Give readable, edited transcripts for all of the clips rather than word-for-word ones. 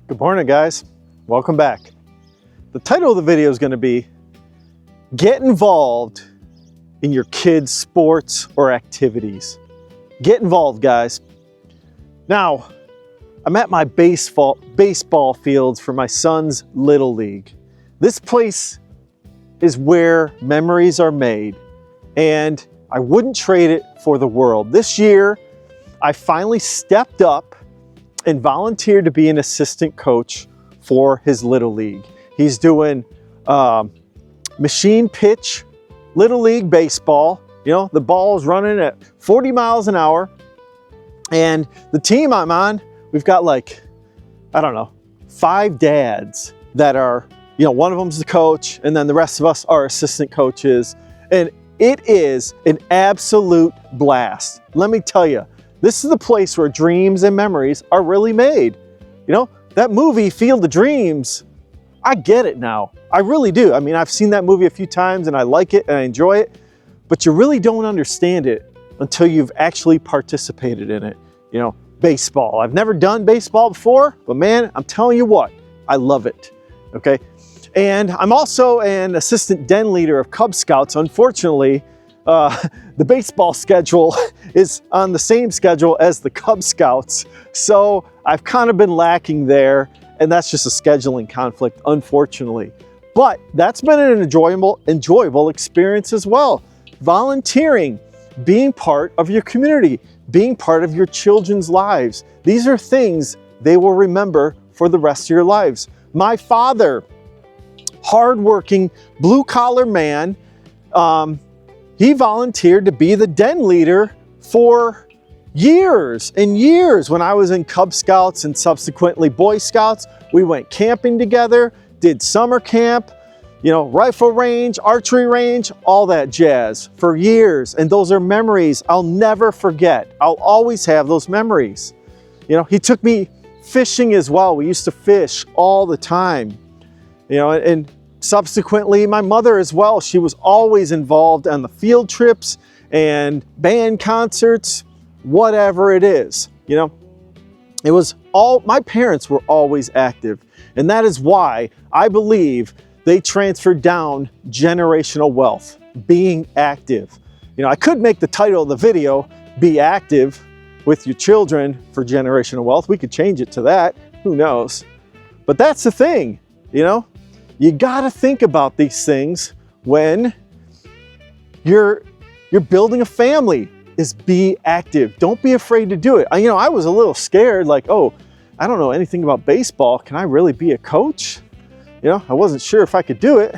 Good morning, guys. Welcome back. The title of the video is going to be Get Involved in Your Kids' Sports or Activities. Get involved, guys. Now, I'm at my baseball fields for my son's Little League. This place is where memories are made, and I wouldn't trade it for the world. This year, I finally stepped up and volunteered to be an assistant coach for his Little League. He's doing machine pitch Little League baseball. You know, the ball is running at 40 miles an hour. And the team I'm on, we've got like, I don't know, 5 dads that are, you know, one of them's the coach, and then the rest of us are assistant coaches. And it is an absolute blast. Let me tell you, this is the place where dreams and memories are really made. You know, that movie, Field of Dreams, I get it now. I really do. I mean, I've seen that movie a few times and I like it and I enjoy it, but you really don't understand it until you've actually participated in it. You know, baseball. I've never done baseball before, but man, I'm telling you what, I love it. Okay. And I'm also an assistant den leader of Cub Scouts. Unfortunately, the baseball schedule is on the same schedule as the Cub Scouts. So I've kind of been lacking there, and that's just a scheduling conflict, unfortunately. But that's been an enjoyable experience as well. Volunteering, being part of your community, being part of your children's lives. These are things they will remember for the rest of your lives. My father, hardworking, blue-collar man, he volunteered to be the den leader for years and years. When I was in Cub Scouts and subsequently Boy Scouts, we went camping together, did summer camp, you know, rifle range, archery range, all that jazz for years. And those are memories I'll never forget. I'll always have those memories. You know, he took me fishing as well. We used to fish all the time, you know, and subsequently, my mother as well, she was always involved on the field trips and band concerts, whatever it is, you know. It was all, my parents were always active, and that is why I believe they transferred down generational wealth, being active. You know, I could make the title of the video, Be Active with Your Children for Generational Wealth. We could change it to that, who knows. But that's the thing, you know. You got to think about these things when you're building a family, is be active. Don't be afraid to do it. You know, I was a little scared, like, oh, I don't know anything about baseball. Can I really be a coach? You know, I wasn't sure if I could do it,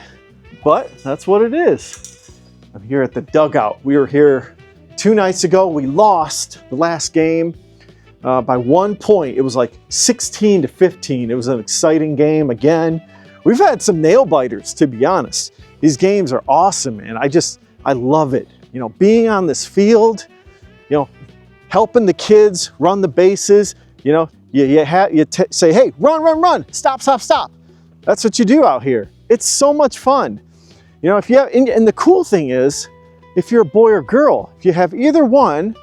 but that's what it is. I'm here at the dugout. We were here 2 nights ago. We lost the last game by 1 point. It was like 16-15. It was an exciting game again. We've had some nail biters, to be honest. These games are awesome, and I love it. You know, being on this field, you know, helping the kids run the bases, you know, you say, hey, run, stop. That's what you do out here. It's so much fun. You know, if you have, and the cool thing is, if you're a boy or girl, if you have either one,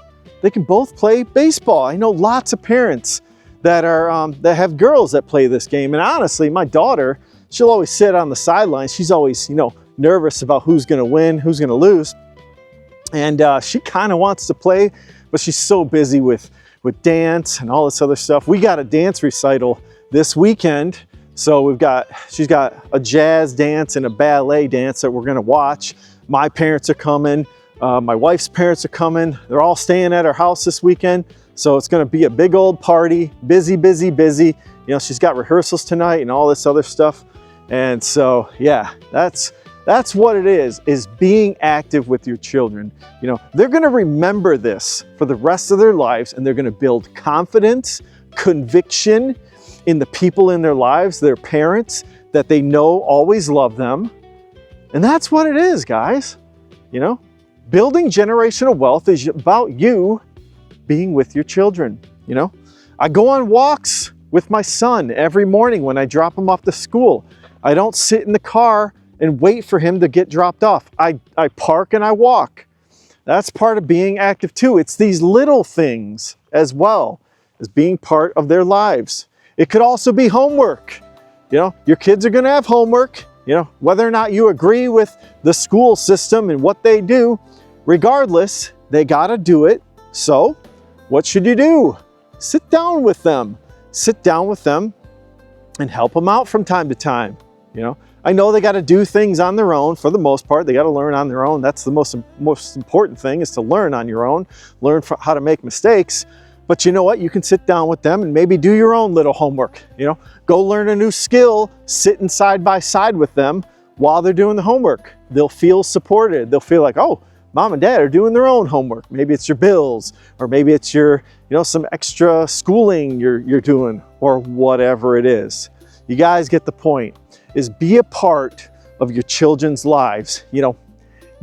they can both play baseball. I know lots of parents that are that have girls that play this game, and honestly, my daughter, she'll always sit on the sidelines. She's always, you know, nervous about who's going to win, who's going to lose. And she kind of wants to play, but she's so busy with dance and all this other stuff. We got a dance recital this weekend. So she's got a jazz dance and a ballet dance that we're going to watch. My parents are coming. My wife's parents are coming. They're all staying at our house this weekend. So it's going to be a big old party, busy. You know, she's got rehearsals tonight and all this other stuff. And so, yeah, that's what it is being active with your children. You know, they're going to remember this for the rest of their lives, and they're going to build confidence, conviction in the people in their lives, their parents, that they know always love them. And that's what it is, guys. You know, building generational wealth is about you being with your children. You know, I go on walks with my son every morning when I drop him off to school. I don't sit in the car and wait for him to get dropped off. I park and I walk. That's part of being active too. It's these little things as well as being part of their lives. It could also be homework. You know, your kids are gonna have homework, you know, whether or not you agree with the school system and what they do, regardless, they gotta do it. So what should you do? Sit down with them. Sit down with them and help them out from time to time. You know, I know they gotta do things on their own for the most part. They gotta learn on their own. That's the most important thing, is to learn on your own, learn how to make mistakes. But you know what? You can sit down with them and maybe do your own little homework. You know, go learn a new skill, sitting side by side with them while they're doing the homework. They'll feel supported. They'll feel like, oh, mom and dad are doing their own homework. Maybe it's your bills, or maybe it's your, you know, some extra schooling you're doing, or whatever it is. You guys get the point, is be a part of your children's lives. You know,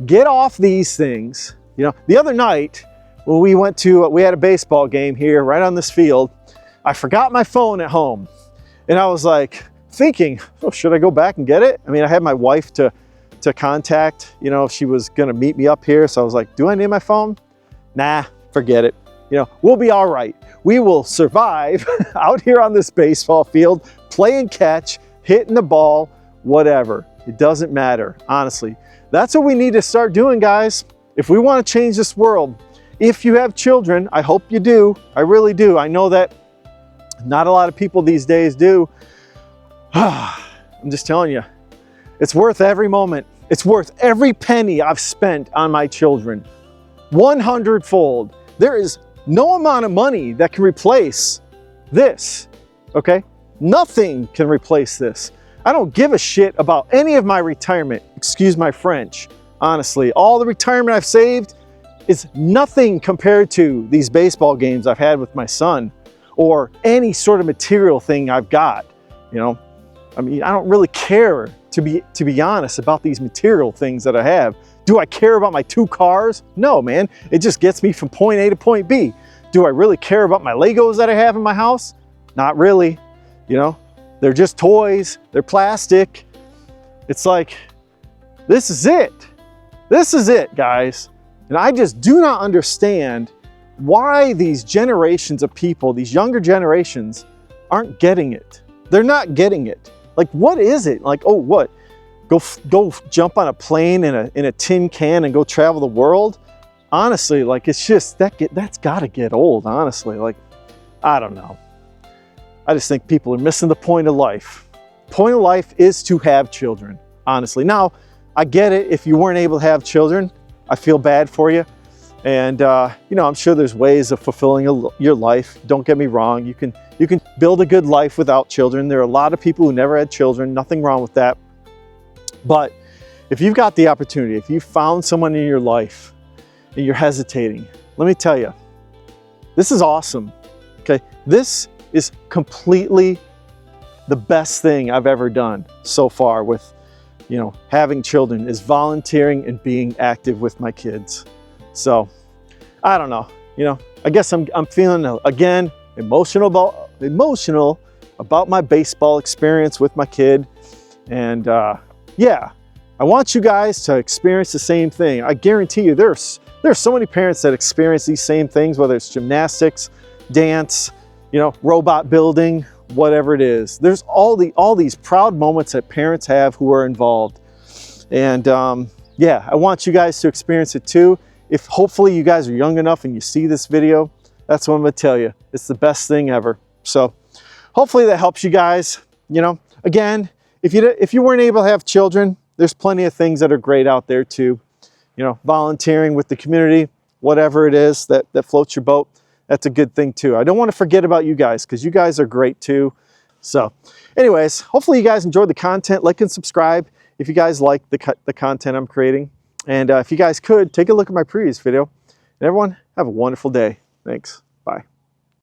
get off these things. You know, the other night, when we had a baseball game here right on this field, I forgot my phone at home. And I was like thinking, oh, should I go back and get it? I mean, I had my wife to contact, you know, she was gonna meet me up here. So I was like, do I need my phone? Nah, forget it. You know, we'll be all right. We will survive out here on this baseball field, playing catch, hitting the ball, whatever. It doesn't matter, honestly. That's what we need to start doing, guys. If we wanna change this world, if you have children, I hope you do. I really do. I know that not a lot of people these days do. I'm just telling you, it's worth every moment. It's worth every penny I've spent on my children. 100-fold. There is no amount of money that can replace this, okay? Nothing can replace this. I don't give a shit about any of my retirement. Excuse my French, honestly. All the retirement I've saved is nothing compared to these baseball games I've had with my son, or any sort of material thing I've got. You know, I mean, I don't really care, to be honest, about these material things that I have. Do I care about my 2 cars? No, man. It just gets me from point A to point B. Do I really care about my Legos that I have in my house? Not really. You know, they're just toys. They're plastic. It's like, this is it. This is it, guys. And I just do not understand why these generations of people, these younger generations, aren't getting it. They're not getting it. Like, what is it? Like, oh, what? Go jump on a plane in a tin can and go travel the world? Honestly, like, it's just, that's gotta get old, honestly. Like, I don't know. I just think people are missing the point of life. Point of life is to have children, honestly. Now, I get it. If you weren't able to have children, I feel bad for you. And, you know, I'm sure there's ways of fulfilling your life. Don't get me wrong. You can build a good life without children. There are a lot of people who never had children. Nothing wrong with that. But if you've got the opportunity, if you found someone in your life and you're hesitating, let me tell you, this is awesome. Okay. This is completely the best thing I've ever done so far with, you know, having children, is volunteering and being active with my kids. So I don't know, you know, I guess I'm feeling, again, emotional about my baseball experience with my kid. And yeah, I want you guys to experience the same thing. I guarantee you there's so many parents that experience these same things, whether it's gymnastics, dance, you know, robot building, whatever it is. There's all these proud moments that parents have who are involved. And yeah, I want you guys to experience it too. If hopefully you guys are young enough and you see this video, that's what I'm gonna tell you. It's the best thing ever. So hopefully that helps you guys. You know, again, if you weren't able to have children, there's plenty of things that are great out there too. You know, volunteering with the community, whatever it is that floats your boat, that's a good thing too. I don't want to forget about you guys, because you guys are great too. So anyways, hopefully you guys enjoyed the content. Like and subscribe if you guys like the content I'm creating. And if you guys could, take a look at my previous video. And everyone, have a wonderful day. Thanks. Bye.